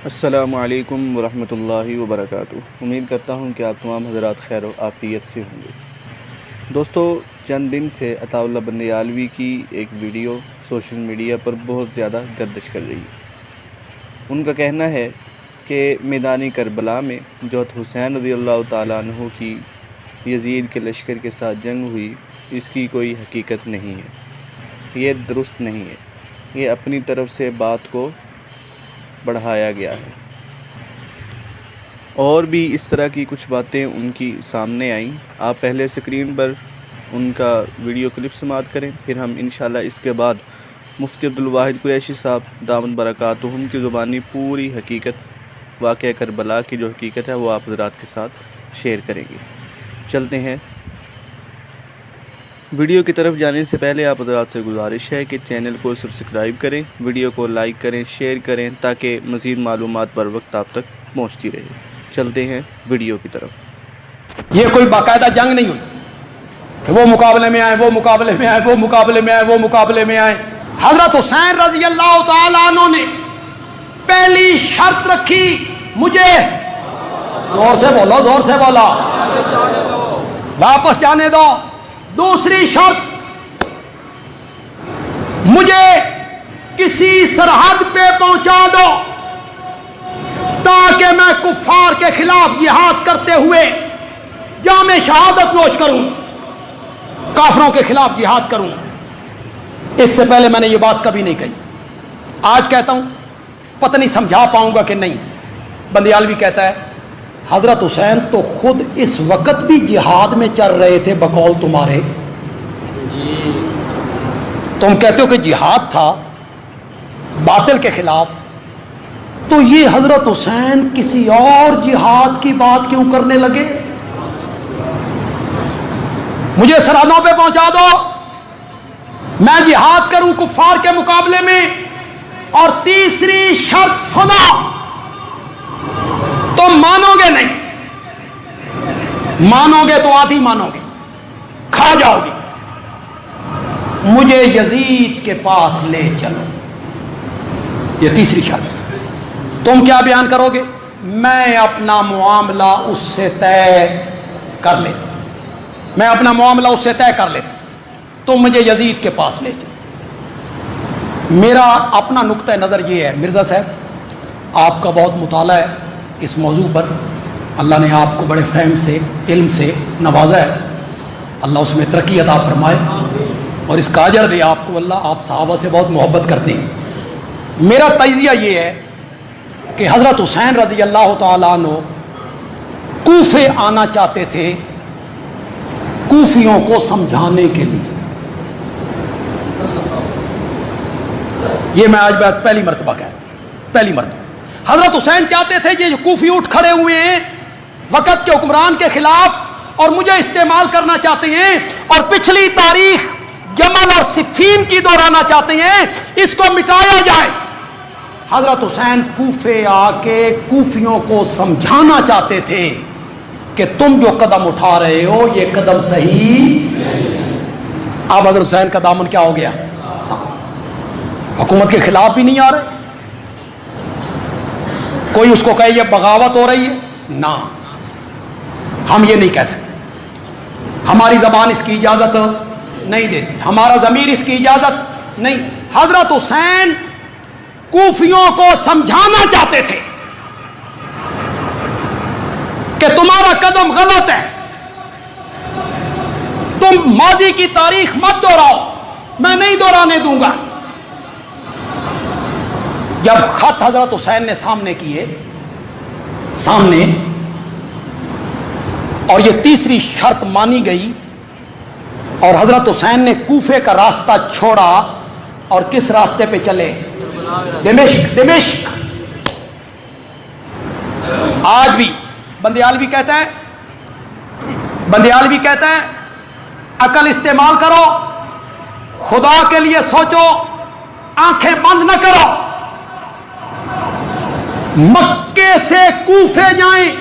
السلام علیکم ورحمۃ اللہ وبرکاتہ۔ امید کرتا ہوں کہ آپ تمام حضرات خیر و عافیت سے ہوں گے۔ دوستو، چند دن سے عطاء اللہ بندیالوی کی ایک ویڈیو سوشل میڈیا پر بہت زیادہ گردش کر رہی ہے۔ ان کا کہنا ہے کہ میدان کربلا میں جو حسین رضی اللہ تعالیٰ عنہ کی یزید کے لشکر کے ساتھ جنگ ہوئی، اس کی کوئی حقیقت نہیں ہے، یہ درست نہیں ہے، یہ اپنی طرف سے بات کو بڑھایا گیا ہے۔ اور بھی اس طرح کی کچھ باتیں ان کی سامنے آئیں۔ آپ پہلے سکرین پر ان کا ویڈیو کلپ سماعت کریں، پھر ہم انشاءاللہ اس کے بعد مفتی عبدالواحد قریشی صاحب دامت برکاتہم کی زبانی پوری حقیقت، واقعہ کربلا کی جو حقیقت ہے وہ آپ حضرات کے ساتھ شیئر کریں گے۔ چلتے ہیں۔ ویڈیو کی طرف جانے سے پہلے آپ حضرات سے گزارش ہے کہ چینل کو سبسکرائب کریں، ویڈیو کو لائک کریں، شیئر کریں تاکہ مزید معلومات بر وقت آپ تک پہنچتی رہے۔ چلتے ہیں ویڈیو کی طرف۔ یہ کوئی باقاعدہ جنگ نہیں ہوئی کہ وہ مقابلے میں آئے، وہ مقابلے میں آئے، وہ مقابلے میں آئے، وہ مقابلے میں آئے۔ حضرت حسین رضی اللہ تعالیٰ عنہ نے پہلی شرط رکھی، مجھے زور سے بولو، زور سے بولا، واپس جانے دو۔ دوسری شرط، مجھے کسی سرحد پہ پہنچا دو تاکہ میں کفار کے خلاف جہاد کرتے ہوئے جام شہادت نوش کروں، کافروں کے خلاف جہاد کروں۔ اس سے پہلے میں نے یہ بات کبھی نہیں کہی، آج کہتا ہوں، پتہ نہیں سمجھا پاؤں گا کہ نہیں۔ بندیالوی کہتا ہے حضرت حسین تو خود اس وقت بھی جہاد میں چل رہے تھے بقول تمہارے، تم کہتے ہو کہ جہاد تھا باطل کے خلاف، تو یہ حضرت حسین کسی اور جہاد کی بات کیوں کرنے لگے؟ مجھے سرحدوں پہ پہنچا دو، میں جہاد کروں کفار کے مقابلے میں۔ اور تیسری شرط سنو، تم مانو گے نہیں، مانو گے تو آدھی مانو گے، کھا جاؤ گے، مجھے یزید کے پاس لے چلو۔ یہ تیسری شرط۔ تم کیا بیان کرو گے؟ میں اپنا معاملہ اس سے طے کر لیتا، میں اپنا معاملہ اس سے طے کر لیتا، تم مجھے یزید کے پاس لے چلو۔ میرا اپنا نقطہ نظر یہ ہے، مرزا صاحب آپ کا بہت مطالعہ ہے اس موضوع پر، اللہ نے آپ کو بڑے فہم سے، علم سے نوازا ہے، اللہ اس میں ترقی عطا فرمائے اور اس کا اجر دے آپ کو اللہ۔ آپ صحابہ سے بہت محبت کرتے ہیں۔ میرا تجزیہ یہ ہے کہ حضرت حسین رضی اللہ تعالیٰ عنہ کوفے آنا چاہتے تھے کوفیوں کو سمجھانے کے لیے۔ یہ میں آج بات پہلی مرتبہ کہہ رہا ہوں، پہلی مرتبہ حضرت حسین چاہتے تھے یہ کوفی اٹھ کھڑے ہوئے ہیں وقت کے حکمران کے خلاف اور مجھے استعمال کرنا چاہتے ہیں اور پچھلی تاریخ جمل اور صفین کی دہرانا چاہتے ہیں، اس کو مٹایا جائے۔ حضرت حسین کوفے آ کے کوفیوں کو سمجھانا چاہتے تھے کہ تم جو قدم اٹھا رہے ہو یہ قدم صحیح۔ اب حضرت حسین کا دامن کیا ہو گیا؟ حکومت کے خلاف بھی نہیں آ رہے، کوئی اس کو کہے یہ بغاوت ہو رہی ہے، نہ، ہم یہ نہیں کہہ سکتے، ہماری زبان اس کی اجازت نہیں دیتی، ہمارا ضمیر اس کی اجازت نہیں۔ حضرت حسین کوفیوں کو سمجھانا چاہتے تھے کہ تمہارا قدم غلط ہے، تم ماضی کی تاریخ مت دہراؤ، میں نہیں دہرانے دوں گا۔ جب خط حضرت حسین نے سامنے کیے، سامنے، اور یہ تیسری شرط مانی گئی اور حضرت حسین نے کوفے کا راستہ چھوڑا اور کس راستے پہ چلے؟ دمشق۔ دمشق آج بھی بندیالوی کہتا ہے عقل استعمال کرو، خدا کے لیے سوچو، آنکھیں بند نہ کرو۔ مکے سے کوفے جائیں،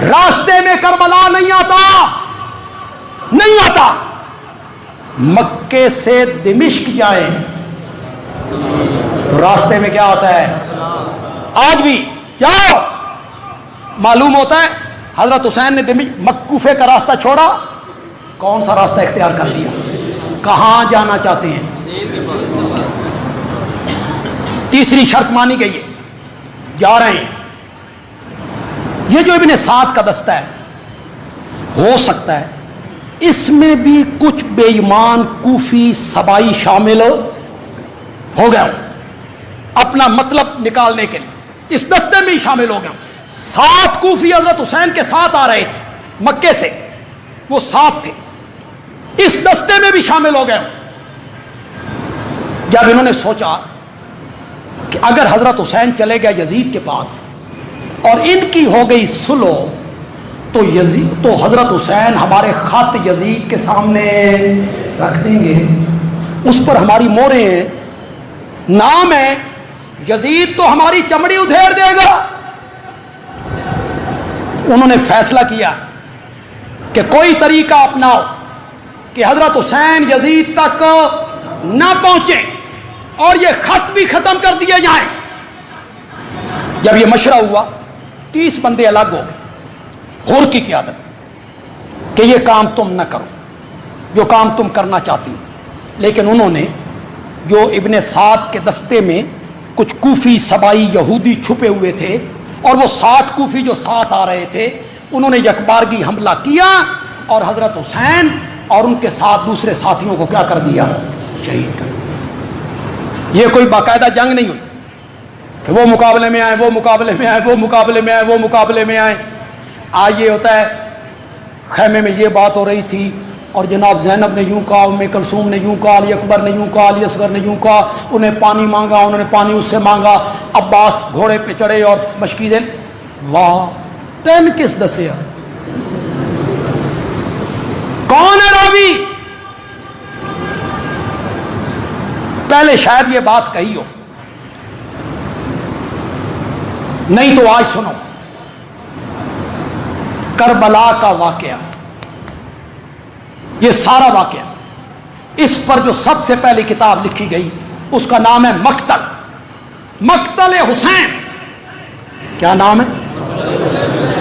راستے میں کربلا نہیں آتا، نہیں آتا۔ مکے سے دمشق جائیں تو راستے میں کیا آتا ہے؟ آج بھی جاؤ. معلوم ہوتا ہے حضرت حسین نے کوفے کا راستہ چھوڑا, کون سا راستہ اختیار کر دیا؟ کہاں جانا چاہتے ہیں؟ تیسری شرط مانی گئی ہے, جا رہے ہیں. یہ جو ابن سعد کا دستہ ہے, ہو سکتا ہے اس میں بھی کچھ بے ایمان کوفی سبائی شامل ہو گیا, اپنا مطلب نکالنے کے لیے اس دستے میں ہی شامل ہو گیا. 7 کوفی حضرت حسین کے ساتھ آ رہے تھے مکے سے, وہ 7 تھے, اس دستے میں بھی شامل ہو گئے. جب انہوں نے سوچا کہ اگر حضرت حسین چلے گئے یزید کے پاس اور ان کی ہو گئی صلح, تو حضرت حسین ہمارے خط یزید کے سامنے رکھ دیں گے, اس پر ہماری موریں ہیں, نام ہے, یزید تو ہماری چمڑی ادھیڑ دے گا. انہوں نے فیصلہ کیا کہ کوئی طریقہ اپناؤ کہ حضرت حسین یزید تک نہ پہنچے اور یہ خط بھی ختم کر دیے جائیں. جب یہ مشورہ ہوا 30 بندے الگ ہو گئے حر کی قیادت کہ یہ کام تم نہ کرو جو کام تم کرنا چاہتی ہو. لیکن انہوں نے جو ابن سعد کے دستے میں کچھ کوفی سبائی یہودی چھپے ہوئے تھے اور وہ 60 کوفی جو ساتھ آ رہے تھے, انہوں نے یکبارگی حملہ کیا اور حضرت حسین اور ان کے ساتھ دوسرے ساتھیوں کو کیا کر دیا؟ شہید کر دیا. یہ کوئی باقاعدہ جنگ نہیں ہوئی کہ وہ مقابلے میں آئے, وہ مقابلے میں آئے, وہ مقابلے میں آئے, وہ مقابلے میں آئے. آج یہ ہوتا ہے خیمے میں یہ بات ہو رہی تھی اور جناب زینب نے یوں کہا, ام کلثوم نے یوں کہا, علی اکبر نے یوں کہا, علی اصغر نے یوں کہا, انہیں پانی مانگا, انہوں نے پانی اس سے مانگا, عباس گھوڑے پہ چڑھے اور مشکیزیں. واہ, تین کس دسیا؟ کون ہے راوی؟ پہلے شاید یہ بات کہی ہو, نہیں تو آج سنو. کربلا کا واقعہ, یہ سارا واقعہ, اس پر جو سب سے پہلی کتاب لکھی گئی اس کا نام ہے مقتل, مقتل حسین. کیا نام ہے؟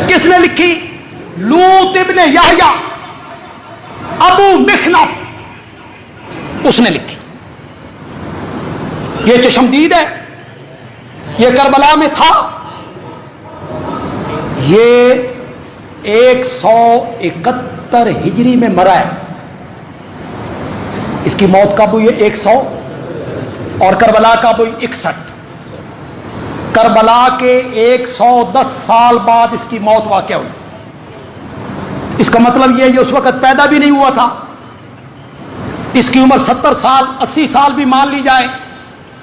کس نے لکھی؟ لوط ابن یحییٰ ابو مخنف, اس نے لکھی. یہ چشمدید ہے, یہ کربلا میں تھا. یہ 171 ہجری میں مرا ہے. اس کی موت کب ہوئی ہے؟ 100, اور کربلا کب ہوئی؟ 61. کربلا کے 110 سال بعد اس کی موت واقع ہوئی. اس کا مطلب یہ اس وقت پیدا بھی نہیں ہوا تھا. اس کی عمر 70 سال 80 سال بھی مان لی جائے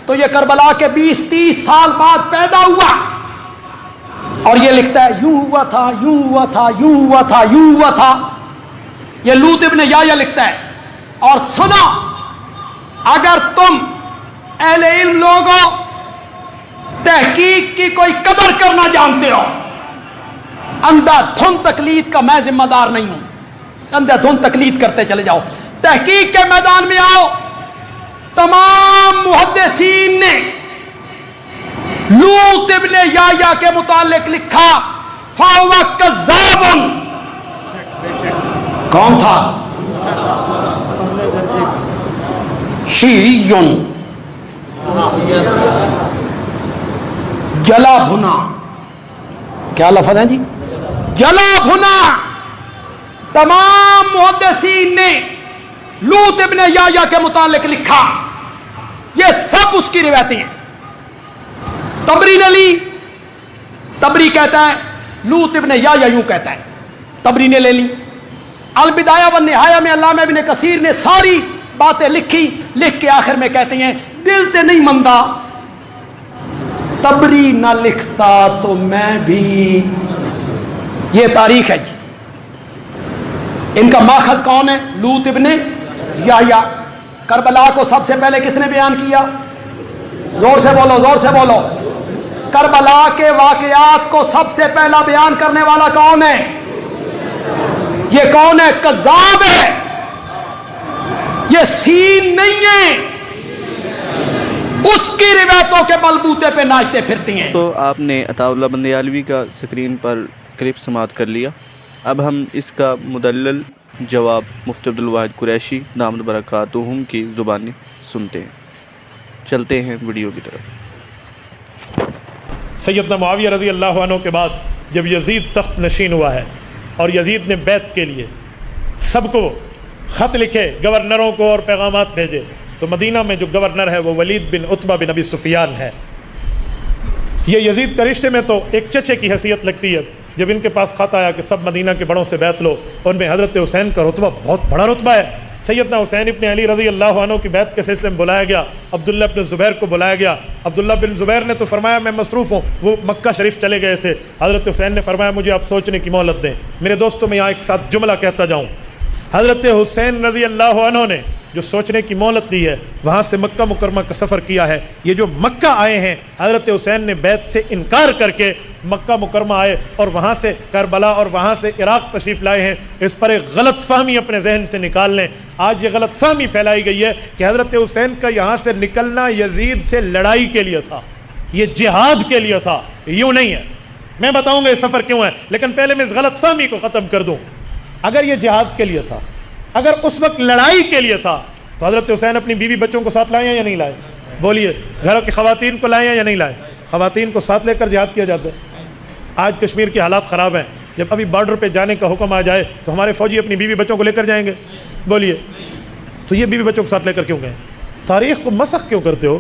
تو یہ کربلا کے 20-30 سال بعد پیدا ہوا. اور یہ لکھتا ہے یوں ہوا تھا, یوں ہوا تھا, یوں ہوا تھا, یوں ہوا تھا. یہ لوط ابن یحییٰ لکھتا ہے. اور سنو, اگر تم اہل علم لوگوں تحقیق کی کوئی قدر کرنا جانتے ہو, اندھا دھند تقلید کا میں ذمہ دار نہیں ہوں, اندھا دھند تقلید کرتے چلے جاؤ. تحقیق کے میدان میں آؤ. تمام محدثین نے لوط ابن یحییٰ کے متعلق لکھا فَهُوَ كَذَّابٌ. کون تھا؟ شیعیٌ جلا بھنا. کیا لفظ ہے جی؟ جلا بھنا. تمام محدثین نے لوط ابن یحییٰ کے متعلق لکھا, یہ سب اس کی روایتیں ہیں. تبری نے لی, تبری کہتا ہے لوط ابن یحییٰ یوں کہتا ہے, تبری نے لے لی. البدایہ والنہایہ میں علامہ ابن کثیر نے ساری باتیں لکھی, لکھ کے آخر میں کہتے ہیں دل تے نہیں مندا, تبری نہ لکھتا تو میں بھی. یہ تاریخ ہے جی. ان کا ماخذ کون ہے؟ لوط ابن یحییٰ. کربلا کو سب سے پہلے کس نے بیان کیا؟ زور سے بولو, زور سے بولو. کربلا کے واقعات کو سب سے پہلا بیان کرنے والا کون ہے؟ یہ کون ہے؟ کذاب ہے. یہ سین نہیں ہے, اس کی روایتوں کے بلبوتے پہ ناچتے پھرتی ہیں۔ تو آپ نے عطا اللہ بندیالوی کا اسکرین پر کلپ سماعت کر لیا، اب ہم اس کا مدلل جواب مفتی عبدالواحد قریشی دامت برکاتہم کی زبانی سنتے ہیں۔ چلتے ہیں ویڈیو کی طرف۔ سیدنا معاویہ رضی اللہ عنہ کے بعد جب یزید تخت نشین ہوا ہے اور یزید نے بیعت کے لیے سب کو خط لکھے، گورنروں کو اور پیغامات بھیجے، تو مدینہ میں جو گورنر ہے وہ ولید بن عتبہ بن ابی سفیان ہے۔ یہ یزید کے رشتے میں تو ایک چچے کی حیثیت لگتی ہے۔ جب ان کے پاس خط آیا کہ سب مدینہ کے بڑوں سے بیعت لو، ان میں حضرت حسین کا رتبہ بہت بڑا رتبہ ہے۔ سیدنا حسین ابن علی رضی اللہ عنہ کی بیعت کے سلسلے میں بلایا گیا، عبداللہ بن زبیر کو بلایا گیا۔ عبداللہ بن زبیر نے تو فرمایا میں مصروف ہوں، وہ مکہ شریف چلے گئے تھے۔ حضرت حسین نے فرمایا مجھے آپ سوچنے کی مہلت دیں۔ میرے دوستوں میں یہاں ایک ساتھ جملہ کہتا جاؤں، حضرت حسین رضی اللہ عنہ نے جو سوچنے کی مہلت دی ہے، وہاں سے مکہ مکرمہ کا سفر کیا ہے۔ یہ جو مکہ آئے ہیں، حضرت حسین نے بیعت سے انکار کر کے مکہ مکرمہ آئے اور وہاں سے کربلا اور وہاں سے عراق تشریف لائے ہیں۔ اس پر ایک غلط فہمی اپنے ذہن سے نکال لیں۔ آج یہ غلط فہمی پھیلائی گئی ہے کہ حضرت حسین کا یہاں سے نکلنا یزید سے لڑائی کے لیے تھا، یہ جہاد کے لیے تھا۔ یوں نہیں ہے، میں بتاؤں گا یہ سفر کیوں ہے، لیکن پہلے میں اس غلط فہمی کو ختم کر دوں۔ اگر یہ جہاد کے لیے تھا، اگر اس وقت لڑائی کے لیے تھا، تو حضرت حسین اپنی بیوی بچوں کو ساتھ لائے ہیں یا نہیں لائے؟ بولیے، گھروں کی خواتین کو لائے ہیں یا نہیں لائے؟ خواتین کو ساتھ لے کر جہاد کیا جاتا ہے۔ آج کشمیر کے حالات خراب ہیں، جب ابھی بارڈر پہ جانے کا حکم آ جائے تو ہمارے فوجی اپنی بیوی بچوں کو لے کر جائیں گے؟ بولیے، تو یہ بیوی بچوں کو ساتھ لے کر کیوں گئے؟ تاریخ کو مسخ کیوں کرتے ہو؟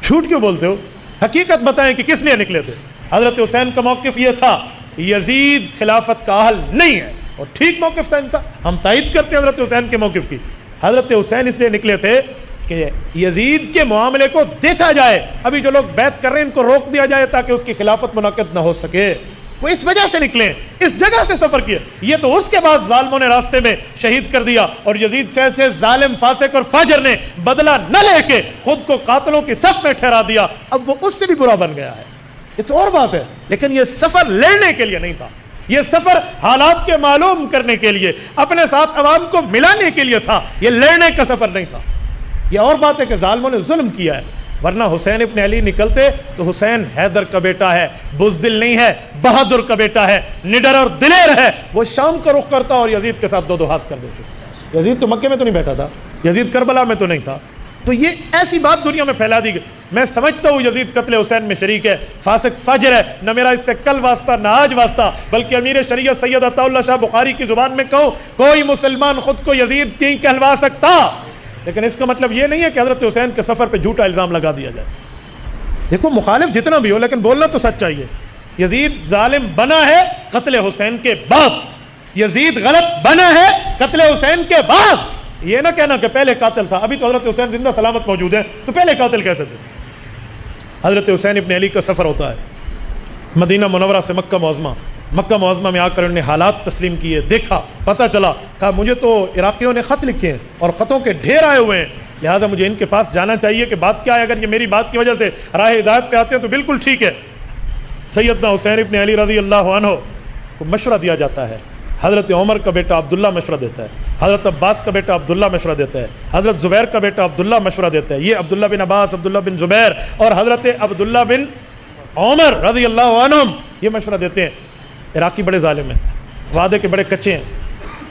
جھوٹ کیوں بولتے ہو؟ حقیقت بتائیں کہ کس لیے نکلے تھے؟ حضرت حسین کا موقف یہ تھا، یزید خلافت کا اہل نہیں ہے، اور ٹھیک موقف تھا ان کا، ہم تائید کرتے ہیں حضرت حسین کے موقف کی۔ حضرت حسین اس لیے نکلے تھے کہ یزید کے معاملے کو دیکھا جائے، ابھی جو لوگ بیعت کر رہے ہیں ان کو روک دیا جائے تاکہ اس کی خلافت منعقد نہ ہو سکے۔ وہ اس وجہ سے نکلے، اس جگہ سے سفر کیا۔ یہ تو اس کے بعد ظالموں نے راستے میں شہید کر دیا، اور یزید سے ظالم فاسق اور فاجر نے بدلہ نہ لے کے خود کو قاتلوں کی صف میں ٹھہرا دیا۔ اب وہ اس سے بھی برا بن گیا ہے، یہ تو اور بات ہے، لیکن یہ سفر لڑنے کے لیے نہیں تھا، یہ سفر حالات کے معلوم کرنے کے لیے، اپنے ساتھ عوام کو ملانے کے لیے تھا، یہ لڑنے کا سفر نہیں تھا۔ یہ اور بات ہے کہ ظالموں نے ظلم کیا ہے، ورنہ حسین ابن علی نکلتے تو حسین حیدر کا بیٹا ہے، بزدل نہیں ہے، بہادر کا بیٹا ہے، نڈر اور دلیر ہے۔ وہ شام کا رخ کرتا اور یزید کے ساتھ دو دو ہاتھ کر دیتے۔ یزید تو مکے میں تو نہیں بیٹھا تھا، یزید کربلا میں تو نہیں تھا، تو یہ ایسی بات دنیا میں پھیلا دی گئی۔ میں سمجھتا ہوں یزید قتل حسین میں شریک ہے، فاسق فاجر ہے، نہ میرا اس سے کل واسطہ نہ آج واسطہ، بلکہ امیر شریعت سید عطا اللہ شاہ بخاری کی زبان میں کہوں، کوئی مسلمان خود کو یزید نہیں کہلوا سکتا۔ لیکن اس کا مطلب یہ نہیں ہے کہ حضرت حسین کے سفر پہ جھوٹا الزام لگا دیا جائے۔ دیکھو، مخالف جتنا بھی ہو لیکن بولنا تو سچ چاہیے۔ یزید ظالم بنا ہے قتل حسین کے بعد، یزید غلط بنا ہے قتل حسین کے بعد۔ یہ نہ کہنا کہ پہلے قاتل تھا، ابھی تو حضرت حسین زندہ سلامت موجود ہیں، تو پہلے قاتل کیسے تھے؟ حضرت حسین ابن علی کا سفر ہوتا ہے مدینہ منورہ سے مکہ معظمہ۔ مکہ معظمہ میں آ کر انہوں نے حالات تسلیم کیے، دیکھا، پتہ چلا، کہا مجھے تو عراقیوں نے خط لکھے ہیں اور خطوں کے ڈھیر آئے ہوئے ہیں، لہٰذا مجھے ان کے پاس جانا چاہیے کہ بات کیا ہے۔ اگر یہ میری بات کی وجہ سے راہ ہدایت پہ آتے ہیں تو بالکل ٹھیک ہے۔ سیدنا حسین ابن علی رضی اللہ عنہ کو مشورہ دیا جاتا ہے، حضرت عمر کا بیٹا عبداللہ مشورہ دیتا ہے، حضرت عباس کا بیٹا عبداللہ مشورہ دیتا ہے، حضرت زبیر کا بیٹا عبداللہ مشورہ دیتا ہے۔ یہ عبداللہ بن عباس، عبداللہ بن زبیر اور حضرت عبداللہ بن عمر رضی اللہ عنہم یہ مشورہ دیتے ہیں۔ عراقی بڑے ظالم ہیں، وعدے کے بڑے کچے ہیں،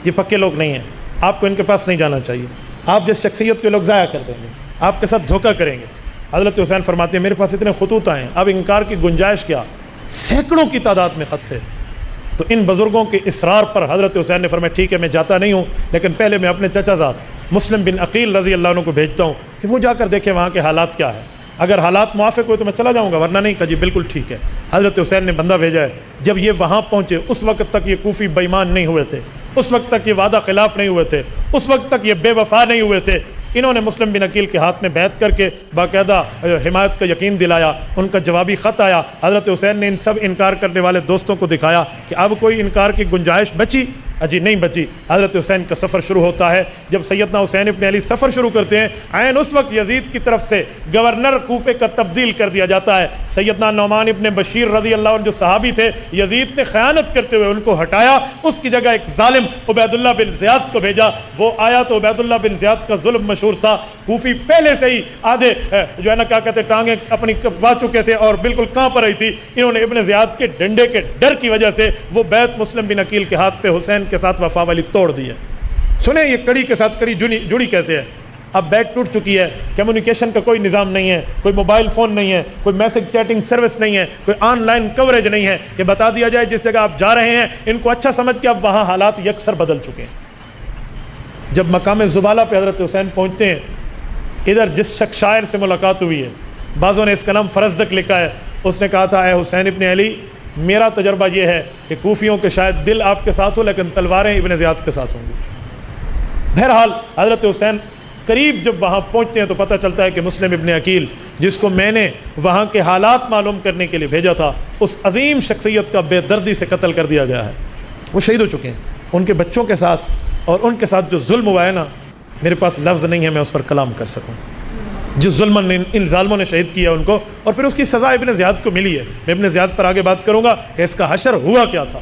یہ پکے لوگ نہیں ہیں، آپ کو ان کے پاس نہیں جانا چاہیے، آپ جس شخصیت کے لوگ ضائع کر دیں گے، آپ کے ساتھ دھوکہ کریں گے۔ حضرت حسین فرماتے ہیں میرے پاس اتنے خطوط آئے ہیں، اب انکار کی گنجائش کیا، سینکڑوں کی تعداد میں خط تھے۔ تو ان بزرگوں کے اصرار پر حضرت حسین نے فرمایا ٹھیک ہے میں جاتا نہیں ہوں، لیکن پہلے میں اپنے چچا زاد مسلم بن عقیل رضی اللہ عنہ کو بھیجتا ہوں کہ وہ جا کر دیکھیں وہاں کے حالات کیا ہے، اگر حالات موافق ہوئے تو میں چلا جاؤں گا، ورنہ نہیں۔ کہا جی بالکل ٹھیک ہے۔ حضرت حسین نے بندہ بھیجا ہے، جب یہ وہاں پہنچے اس وقت تک یہ کوفی بے ایمان نہیں ہوئے تھے، اس وقت تک یہ وعدہ خلاف نہیں ہوئے تھے، اس وقت تک یہ بے وفا نہیں ہوئے تھے۔ انہوں نے مسلم بن عقیل کے ہاتھ میں بیعت کر کے باقاعدہ حمایت کا یقین دلایا، ان کا جوابی خط آیا۔ حضرت حسین نے ان سب انکار کرنے والے دوستوں کو دکھایا کہ اب کوئی انکار کی گنجائش بچی؟ اجی نہیں بچی۔ حضرت حسین کا سفر شروع ہوتا ہے۔ جب سیدنا حسین ابن علی سفر شروع کرتے ہیں، عین اس وقت یزید کی طرف سے گورنر کوفے کا تبدیل کر دیا جاتا ہے۔ سیدنا نعمان ابن بشیر رضی اللہ عنہ جو صحابی تھے، یزید نے خیانت کرتے ہوئے ان کو ہٹایا، اس کی جگہ ایک ظالم عبید اللہ بن زیاد کو بھیجا۔ وہ آیا تو عبید اللہ بن زیاد کا ظلم مشہور تھا، کوفی پہلے سے ہی آدھے جو ہے نا کیا کہتے ٹانگیں اپنی کپوا چکے تھے اور بالکل کانپ رہی تھی۔ انہوں نے ابن زیاد کے ڈنڈے کے ڈر کی وجہ سے وہ بیعت مسلم بن عقیل کے ہاتھ پہ حسین کے ساتھ وفا والی توڑ دی ہے۔ سنیں یہ کڑی کے ساتھ کڑی جڑی کیسے ہے۔ اب بیٹ ٹوٹ چکی ہے، کمیونیکیشن کا کوئی نظام نہیں ہے، کوئی موبائل فون نہیں ہے، کوئی میسج چیٹنگ سروس نہیں ہے، کوئی آن لائن کوریج نہیں ہے کہ بتا دیا جائے جس جگہ آپ جا رہے ہیں ان کو اچھا سمجھ کے اب وہاں حالات یکسر بدل چکے ہیں۔ جب مقام زبالہ پہ حضرت حسین پہنچتے ہیں، ادھر جس شخص شاعر سے ملاقات ہوئی ہے، بعضوں نے اس کا نام فرزدق لکھا ہے، اس نے کہا تھا اے حسین ابن علی، میرا تجربہ یہ ہے کہ کوفیوں کے شاید دل آپ کے ساتھ ہو لیکن تلواریں ابن زیاد کے ساتھ ہوں گی۔ بہرحال حضرت حسین قریب جب وہاں پہنچتے ہیں تو پتہ چلتا ہے کہ مسلم ابن عقیل، جس کو میں نے وہاں کے حالات معلوم کرنے کے لیے بھیجا تھا، اس عظیم شخصیت کا بے دردی سے قتل کر دیا گیا ہے۔ وہ شہید ہو چکے ہیں۔ ان کے بچوں کے ساتھ اور ان کے ساتھ جو ظلم ہوا ہے نا، میرے پاس لفظ نہیں ہے میں اس پر کلام کر سکوں۔ جس ظلم ان ظالموں نے شہید کیا ان کو، اور پھر اس کی سزا ابن زیاد کو ملی ہے۔ میں ابن زیاد پر آگے بات کروں گا کہ اس کا حشر ہوا کیا تھا۔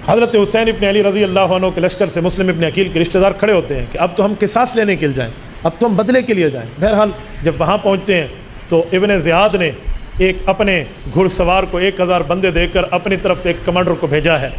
حضرت حسین ابن علی رضی اللہ عنہ کے لشکر سے مسلم ابن عقیل کے رشتہ دار کھڑے ہوتے ہیں کہ اب تو ہم قصاص لینے کے لیے جائیں، اب تو ہم بدلے کے لیے جائیں۔ بہرحال جب وہاں پہنچتے ہیں تو ابن زیاد نے ایک اپنے گھڑ سوار کو 1000 بندے دے کر اپنی طرف سے ایک کمانڈر کو بھیجا ہے۔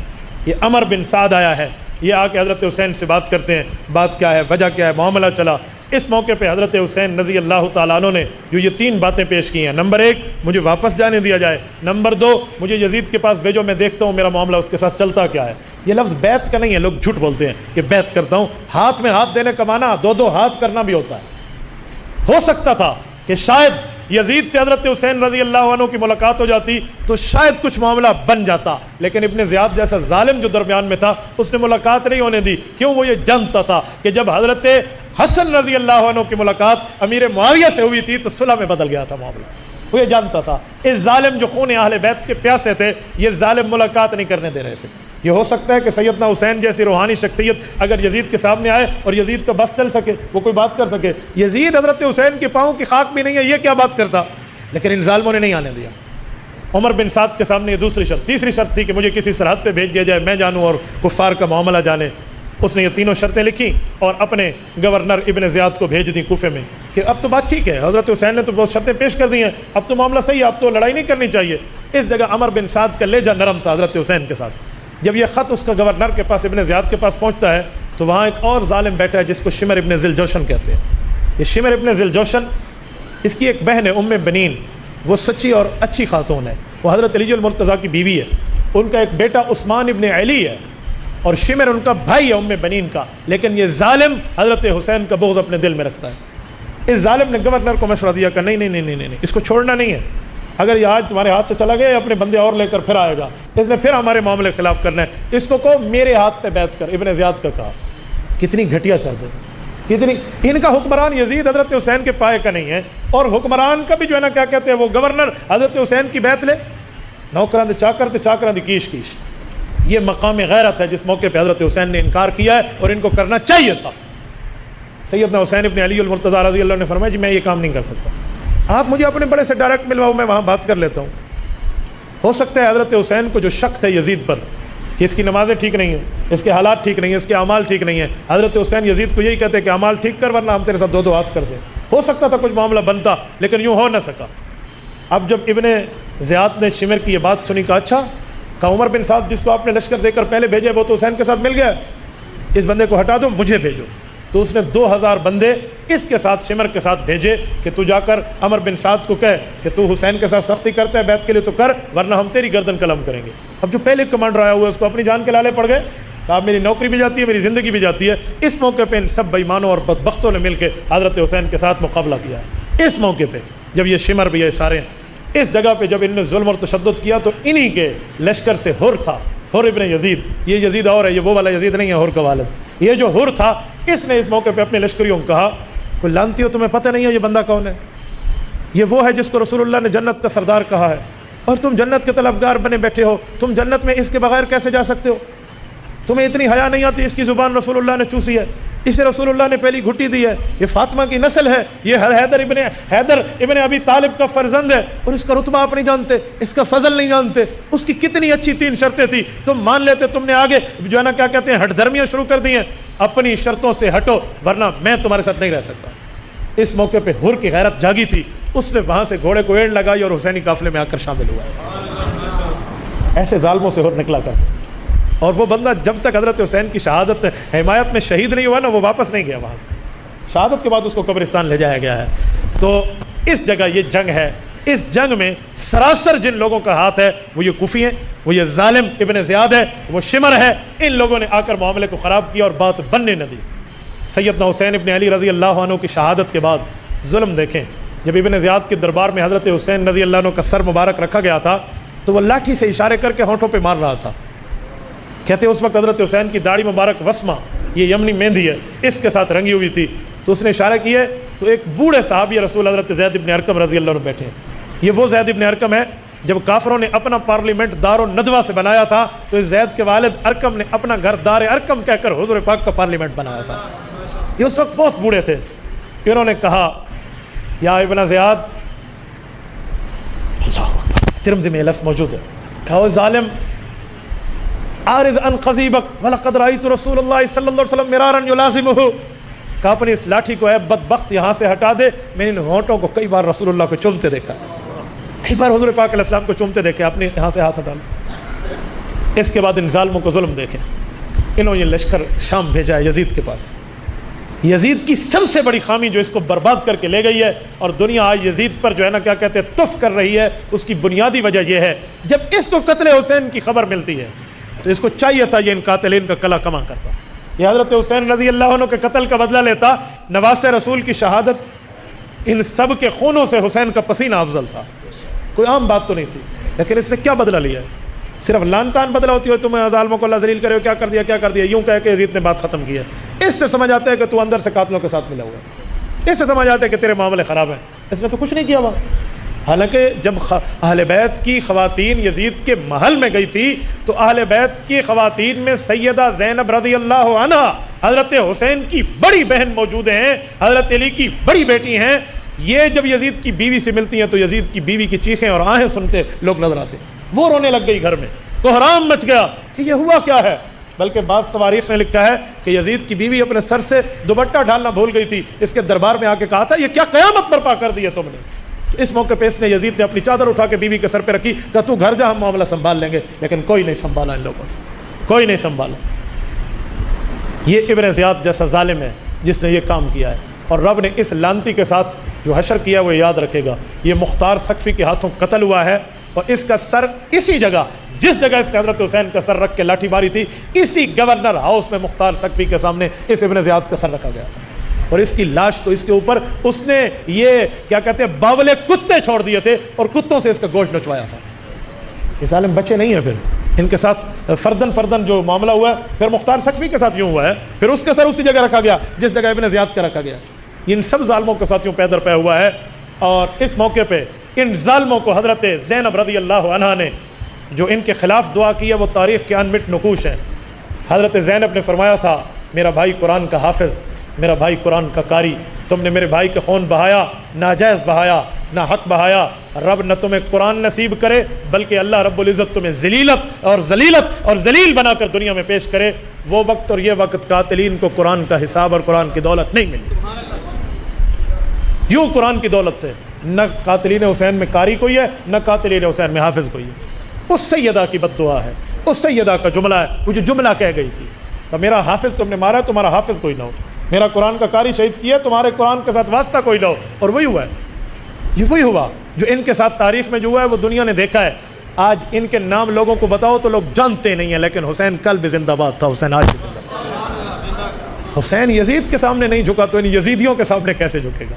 یہ عمر بن سعد آیا ہے، یہ آ کے حضرت حسین سے بات کرتے ہیں، بات کیا ہے، وجہ کیا ہے، معاملہ چلا۔ اس موقع پہ حضرت حسین رضی اللہ تعالیٰ عنہ نے جو یہ 3 باتیں پیش کی ہیں، نمبر 1 مجھے واپس جانے دیا جائے، نمبر 2 مجھے یزید کے پاس بھیجو، میں دیکھتا ہوں میرا معاملہ اس کے ساتھ چلتا کیا ہے۔ یہ لفظ بیعت کا نہیں ہے، لوگ جھوٹ بولتے ہیں کہ بیعت کرتا ہوں، ہاتھ میں ہاتھ دینے کا معنی 2 ہاتھ کرنا بھی ہوتا ہے۔ ہو سکتا تھا کہ شاید یزید سے حضرت حسین رضی اللہ عنہ کی ملاقات ہو جاتی تو شاید کچھ معاملہ بن جاتا، لیکن ابن زیاد جیسا ظالم جو درمیان میں تھا اس نے ملاقات نہیں ہونے دی۔ کیوں؟ وہ یہ جانتا تھا کہ جب حضرت حسن رضی اللہ عنہ کی ملاقات امیر معاویہ سے ہوئی تھی تو صلح میں بدل گیا تھا معاملہ۔ وہ یہ جانتا تھا اس ظالم جو خون اہل بیت کے پیاسے تھے، یہ ظالم ملاقات نہیں کرنے دے رہے تھے۔ یہ ہو سکتا ہے کہ سیدنا حسین جیسی روحانی شخصیت اگر یزید کے سامنے آئے اور یزید کا بس چل سکے، وہ کوئی بات کر سکے۔ یزید حضرت حسین کے پاؤں کی خاک بھی نہیں ہے، یہ کیا بات کرتا، لیکن ان ظالموں نے نہیں آنے دیا۔ عمر بن سعد کے سامنے یہ دوسری شرط، تیسری شرط تھی کہ مجھے کسی سرحد پہ بھیج دیا جائے، میں جانوں اور کفار کا معاملہ جانے۔ اس نے یہ 3 شرطیں لکھی اور اپنے گورنر ابن زیاد کو بھیج دی کوفے میں کہ اب تو بات ٹھیک ہے، حضرت حسین نے تو بہت شرطیں پیش کر دی ہیں، اب تو معاملہ صحیح ہے، اب تو لڑائی نہیں کرنی چاہیے۔ اس جگہ عمر بن سعد کا لہجہ نرم تھا حضرت حسین کے ساتھ۔ جب یہ خط اس کا گورنر کے پاس ابن زیاد کے پاس پہنچتا ہے تو وہاں ایک اور ظالم بیٹھا ہے جس کو شمر ابن ذی الجوشن کہتے ہیں۔ یہ شمر ابن ذی الجوشن، اس کی ایک بہن ہے ام بنین، وہ سچی اور اچھی خاتون ہے، وہ حضرت علی المرتضیٰ کی بیوی ہے۔ ان کا ایک بیٹا عثمان ابن علی ہے اور شمر ان کا بھائی ہے ام بنین کا، لیکن یہ ظالم حضرت حسین کا بغض اپنے دل میں رکھتا ہے۔ اس ظالم نے گورنر کو مشورہ دیا کہ نہیں، اس کو چھوڑنا نہیں ہے، اگر یہ آج تمہارے ہاتھ سے چلا گیا اپنے بندے اور لے کر پھر آئے گا، اس نے پھر ہمارے معاملے کے خلاف کرنا ہے، اس کو کہو میرے ہاتھ پہ بیعت کر۔ ابن زیاد کا کہا، کتنی گھٹیا شرط ہے، کتنی۔ ان کا حکمران یزید حضرت حسین کے پائے کا نہیں ہے، اور حکمران کا بھی جو ہے نا کیا کہتے ہیں وہ گورنر حضرت حسین کی بیعت لے۔ نوکراں دے چاکر تے چاکراں دی کیش کیش، یہ مقام غیرت ہے جس موقع پہ حضرت حسین نے انکار کیا ہے اور ان کو کرنا چاہیے تھا۔ سیدنا حسین ابن علی المرتضیٰ رضی اللہ عنہ نے فرمایا جی میں یہ کام نہیں کر سکتا، آپ مجھے اپنے بڑے سے ڈائریکٹ ملواؤ، میں وہاں بات کر لیتا ہوں۔ ہو سکتا ہے حضرت حسین کو جو شک ہے یزید پر کہ اس کی نمازیں ٹھیک نہیں ہیں، اس کے حالات ٹھیک نہیں ہیں، اس کے اعمال ٹھیک نہیں ہیں، حضرت حسین یزید کو یہی کہتے ہیں کہ اعمال ٹھیک کر ورنہ ہم تیرے ساتھ 2 ہاتھ کر دیں۔ ہو سکتا تھا کچھ معاملہ بنتا، لیکن یوں ہو نہ سکا۔ اب جب ابن زیاد نے شمر کی یہ بات سنی، کہا اچھا، کہا عمر بن سعد جس کو آپ نے لشکر دے کر پہلے بھیجے وہ تو حسین کے ساتھ مل گیا، اس بندے کو ہٹا دو، مجھے بھیجو۔ تو اس نے 2000 بندے اس کے ساتھ شمر کے ساتھ بھیجے کہ تو جا کر عمر بن سعد کو کہے کہ تو حسین کے ساتھ سختی کرتا ہے بیعت کے لیے تو کر ورنہ ہم تیری گردن قلم کریں گے۔ اب جو پہلے کمانڈر آیا ہوا ہے اس کو اپنی جان کے لالے پڑ گئے، کہا میری نوکری بھی جاتی ہے، میری زندگی بھی جاتی ہے۔ اس موقع پہ ان سب بے ایمانوں اور بدبختوں نے مل کے حضرت حسین کے ساتھ مقابلہ کیا ہے۔ اس موقع پہ جب یہ شمر بھی یہ سارے اس جگہ پہ جب ان نے ظلم اور تشدد کیا تو انہی کے لشکر سے حر تھا، حر ابن یزید، یہ یزید اور ہے، یہ وہ والا یزید نہیں ہے حر کا والد، یہ جو حر تھا اس نے اس موقع پہ اپنے لشکریوں کو کہا کوئی لانتی ہو تمہیں پتہ نہیں ہے یہ بندہ کون ہے، یہ وہ ہے جس کو رسول اللہ نے جنت کا سردار کہا ہے اور تم جنت کے طلبگار بنے بیٹھے ہو، تم جنت میں اس کے بغیر کیسے جا سکتے ہو؟ تمہیں اتنی حیا نہیں آتی، اس کی زبان رسول اللہ نے چوسی ہے، اسے رسول اللہ نے پہلی گھٹی دی ہے، یہ فاطمہ کی نسل ہے، یہ حیدر ابن ابی طالب کا فرزند ہے، اور اس کا رتبہ آپ نہیں جانتے، اس کا فضل نہیں جانتے، اس کی کتنی اچھی 3 شرطیں تھی، تم مان لیتے، تم نے آگے جو ہے نا کیا کہتے ہیں ہٹ دھرمیاں شروع کر دی ہیں، اپنی شرطوں سے ہٹو ورنہ میں تمہارے ساتھ نہیں رہ سکتا۔ اس موقع پہ حر کی غیرت جاگی تھی، اس نے وہاں سے گھوڑے کو ایڑ لگائی اور حسینی قافلے میں آ کر شامل ہوا۔ ایسے ظالموں سے حر نکلا کرتے، اور وہ بندہ جب تک حضرت حسین کی شہادت حمایت میں شہید نہیں ہوا نا، وہ واپس نہیں گیا وہاں سے، شہادت کے بعد اس کو قبرستان لے جایا گیا ہے۔ تو اس جگہ یہ جنگ ہے، اس جنگ میں سراسر جن لوگوں کا ہاتھ ہے وہ یہ کوفی ہیں، وہ یہ ظالم ابن زیاد ہے، وہ شمر ہے، ان لوگوں نے آ کر معاملے کو خراب کیا اور بات بننے نہ دی۔ سیدنا حسین ابن علی رضی اللہ عنہ کی شہادت کے بعد ظلم دیکھیں، جب ابن زیاد کے دربار میں حضرت حسین رضی اللہ عنہ کا سر مبارک رکھا گیا تھا تو وہ لاٹھی سے اشارے کر کے ہونٹوں پہ مار رہا تھا۔ کہتے ہیں اس وقت حضرت حسین کی داڑھی مبارک وسمہ، یہ یمنی مہندی ہے، اس کے ساتھ رنگی ہوئی تھی، تو اس نے اشارہ کیے تو ایک بوڑھے صحابی رسول حضرت زید ابن ارقم رضی اللہ عنہ بیٹھے ہیں۔ یہ وہ زید ابن ارقم ہے جب کافروں نے اپنا پارلیمنٹ دار الندوہ سے بنایا تھا تو اس زید کے والد ارقم نے اپنا گھر دار ارقم کہہ کر حضور پاک کا پارلیمنٹ بنایا تھا۔ یہ اس وقت بہت بوڑھے تھے، انہوں نے کہا یا ابن زیاد، اللہ اکبر، ترمذی میں لفظ موجود ہے، کہا ظالم عارض ان قضیبک ولقد رأیت رسول اللہ صلی اللہ علیہ وسلم مرارا یلازمہ، کہا اپنی اس لاٹھی کو اے بدبخت یہاں سے ہٹا دے، میں نے ان ہونٹوں کو کئی بار رسول اللہ کو چومتے دیکھا، کئی بار حضور پاک علیہ السلام کو چومتے دیکھے، اپنے یہاں سے ہاتھ ہٹا لو۔ اس کے بعد ان ظالموں کو ظلم دیکھیں، انہوں نے لشکر شام بھیجا ہے یزید کے پاس۔ یزید کی سب سے بڑی خامی جو اس کو برباد کر کے لے گئی ہے اور دنیا آج یزید پر جو ہے نا کیا کہتے ہیں تف کر رہی ہے، اس کی بنیادی وجہ یہ ہے جب اس کو قتل حسین کی خبر ملتی ہے تو اس کو چاہیے تھا یہ ان قاتلین کا کلا کما کرتا، یہ حضرت حسین رضی اللہ عنہ کے قتل کا بدلہ لیتا، نواز رسول کی شہادت، ان سب کے خونوں سے حسین کا پسینہ افضل تھا، کوئی عام بات تو نہیں تھی، لیکن اس نے کیا بدلہ لیا ہے؟ صرف لان تان بدلہ ہوتی ہو، تمہیں ظالموں کو اللہ ذلیل کرے ہو، کیا کر دیا، یوں کہہ کے یزید نے بات ختم کی ہے۔ اس سے سمجھ آتا ہے کہ تو اندر سے قاتلوں کے ساتھ ملا ہوا ہے، اس سے سمجھ آتا ہے کہ تیرے معاملے خراب ہیں، اس نے تو کچھ نہیں کیا ہوا۔ حالانکہ جب اہل بیت کی خواتین یزید کے محل میں گئی تھی تو اہل بیت کی خواتین میں سیدہ زینب رضی اللہ عنہ حضرت حسین کی بڑی بہن موجود ہیں، حضرت علی کی بڑی بیٹی ہیں، یہ جب یزید کی بیوی سے ملتی ہیں تو یزید کی بیوی کی چیخیں اور آہیں سنتے لوگ نظر آتے، وہ رونے لگ گئی، گھر میں کوہرام مچ گیا کہ یہ ہوا کیا ہے۔ بلکہ بعض تواریخ نے لکھا ہے کہ یزید کی بیوی اپنے سر سے دوپٹہ ڈالنا بھول گئی تھی، اس کے دربار میں آ کے کہا تھا یہ کیا قیامت برپا کر دی ہے تم نے۔ تو اس موقع پہ اس نے یزید نے اپنی چادر اٹھا کے بیوی کے سر پہ رکھی، کہ تو گھر جا، ہم معاملہ سنبھال لیں گے، لیکن کوئی نہیں سنبھالا ان لوگوں نے، کوئی نہیں سنبھالا۔ یہ ابن زیاد جیسا ظالم ہے جس نے یہ کام کیا ہے، اور رب نے اس لانتی کے ساتھ جو حشر کیا وہ یاد رکھے گا۔ یہ مختار سقفی کے ہاتھوں قتل ہوا ہے، اور اس کا سر اسی جگہ جس جگہ اس نے حضرت حسین کا سر رکھ کے لاٹھی ماری تھی، اسی گورنر ہاؤس میں مختار سقفی کے سامنے اس ابن زیاد کا سر رکھا گیا، اور اس کی لاش کو اس کے اوپر اس نے یہ کیا کہتے ہیں باولے کتے چھوڑ دیے تھے اور کتوں سے اس کا گوشت نچوایا تھا۔ یہ ظالم بچے نہیں ہیں، پھر ان کے ساتھ فردن جو معاملہ ہوا ہے پھر مختار سقفی کے ساتھ یوں ہوا ہے، پھر اس کے سر اسی جگہ رکھا گیا جس جگہ ابن زیاد کا رکھا گیا۔ ان سب ظالموں کے ساتھ یوں پیدر پہ ہوا ہے، اور اس موقع پہ ان ظالموں کو حضرت زینب رضی اللہ عنہا نے جو ان کے خلاف دعا کی ہے وہ تاریخ کے انمٹ نقوش ہیں۔ حضرت زینب نے فرمایا تھا میرا بھائی قرآن کا حافظ، میرا بھائی قرآن کا قاری، تم نے میرے بھائی کے خون بہایا، ناجائز بہایا، نہ حق بہایا، رب نہ تمہیں قرآن نصیب کرے بلکہ اللہ رب العزت تمہیں ذلیلت اور ذلیل بنا کر دنیا میں پیش کرے۔ وہ وقت اور یہ وقت قاتلین کو قرآن کا حساب اور قرآن کی دولت نہیں ملی، یوں قرآن کی دولت سے نہ قاتلین حسین میں قاری کوئی ہے، نہ قاتلین حسین میں حافظ کوئی ہے۔ اس سیدہ کی بد دعا ہے، اس سیدہ کا جملہ ہے، وہ جو جملہ کہہ گئی تھی کہ میرا حافظ تم نے مارا ہے، تمہارا حافظ کوئی نہ ہو، میرا قرآن کا قاری شہید کیا، تمہارے قرآن کے ساتھ واسطہ کوئی نہ ہو۔ اور وہی ہوا ہے، یہ وہی ہوا جو ان کے ساتھ تاریخ میں جو ہوا ہے وہ دنیا نے دیکھا ہے۔ آج ان کے نام لوگوں کو بتاؤ تو لوگ جانتے نہیں ہیں، لیکن حسین کل بھی زندہ باد تھا، حسین آج بھی زندہ باد۔ حسین یزید کے سامنے نہیں جھکا تو ان یزیدیوں کے سامنے کیسے جھکے گا؟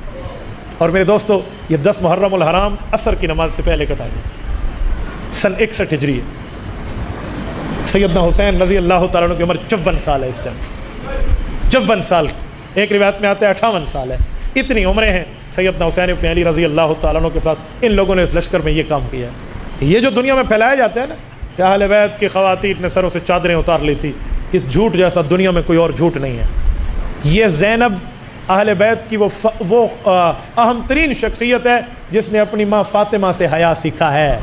اور میرے دوستو، یہ 10 محرم الحرام عصر کی نماز سے پہلے کا ٹائم ہے، سن 61 ہجری ہے۔ سیدنا حسین رضی اللہ تعالیٰ عنہ کی عمر 54 سال ہے اس ٹائم، 54 سال، ایک روایت میں آتا ہے 58 سال ہے، اتنی عمریں ہیں سیدنا حسین ابن علی رضی اللہ تعالیٰ عنہ کے ساتھ ان لوگوں نے اس لشکر میں یہ کام کیا ہے۔ یہ جو دنیا میں پھیلایا جاتا ہے نا کہ اہل بیت کی خواتین نے سروں سے چادریں اتار لی تھی، اس جھوٹ جیسا دنیا میں کوئی اور جھوٹ نہیں ہے. یہ زینب اہل بیت کی وہ اہم ترین شخصیت ہے جس نے اپنی ماں فاطمہ سے حیا سیکھا ہے.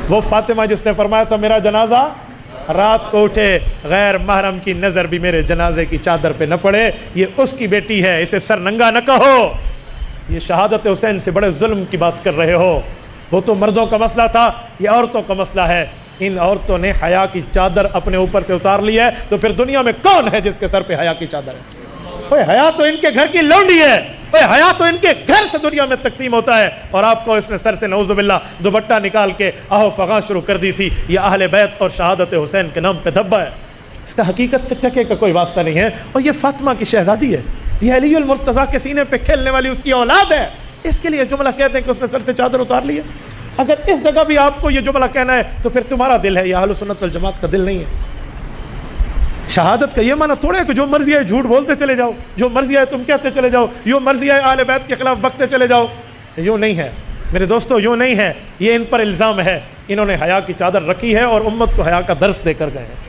وہ فاطمہ جس نے فرمایا تھا میرا جنازہ رات کو اٹھے غیر محرم کی نظر بھی میرے جنازے کی چادر پہ نہ پڑے. یہ اس کی بیٹی ہے, اسے سر ننگا نہ کہو. یہ شہادت حسین سے بڑے ظلم کی بات کر رہے ہو. وہ تو مردوں کا مسئلہ تھا, یہ عورتوں کا مسئلہ ہے. ان عورتوں نے حیا کی چادر اپنے اوپر سے اتار لی ہے, تو پھر دنیا میں کون ہے جس کے سر پہ حیا کی چادر ہے؟ اوے حیا تو ان کے گھر کی لونڈی ہے, اوے حیا تو ان کے گھر سے دنیا میں تقسیم ہوتا ہے, اور آپ کو اس نے سر سے نعوذ باللہ دوپٹہ نکال کے آہو فغاں شروع کر دی تھی. یہ اہل بیت اور شہادت حسین کے نام پہ دھبا ہے. اس کا حقیقت سے ٹکے کا کوئی واسطہ نہیں ہے. اور یہ فاطمہ کی شہزادی ہے, یہ علی المرتضیٰ کے سینے پہ کھیلنے والی اس کی اولاد ہے. اس کے لیے جملہ کہتے ہیں کہ اس نے سر سے چادر اتار لی ہے. اگر اس جگہ بھی آپ کو یہ جملہ کہنا ہے تو پھر تمہارا دل ہے, یہ اہل سنت والجماعت کا دل نہیں ہے. شہادت کا یہ معنی تھوڑا ہے کہ جو مرضی ہے جھوٹ بولتے چلے جاؤ, جو مرضی ہے تم کہتے چلے جاؤ, جو مرضی ہے اہل بیت کے خلاف بکتے چلے جاؤ. یوں نہیں ہے میرے دوستو, یوں نہیں ہے. یہ ان پر الزام ہے, انہوں نے حیا کی چادر رکھی ہے اور امت کو حیا کا درس دے کر گئے ہیں.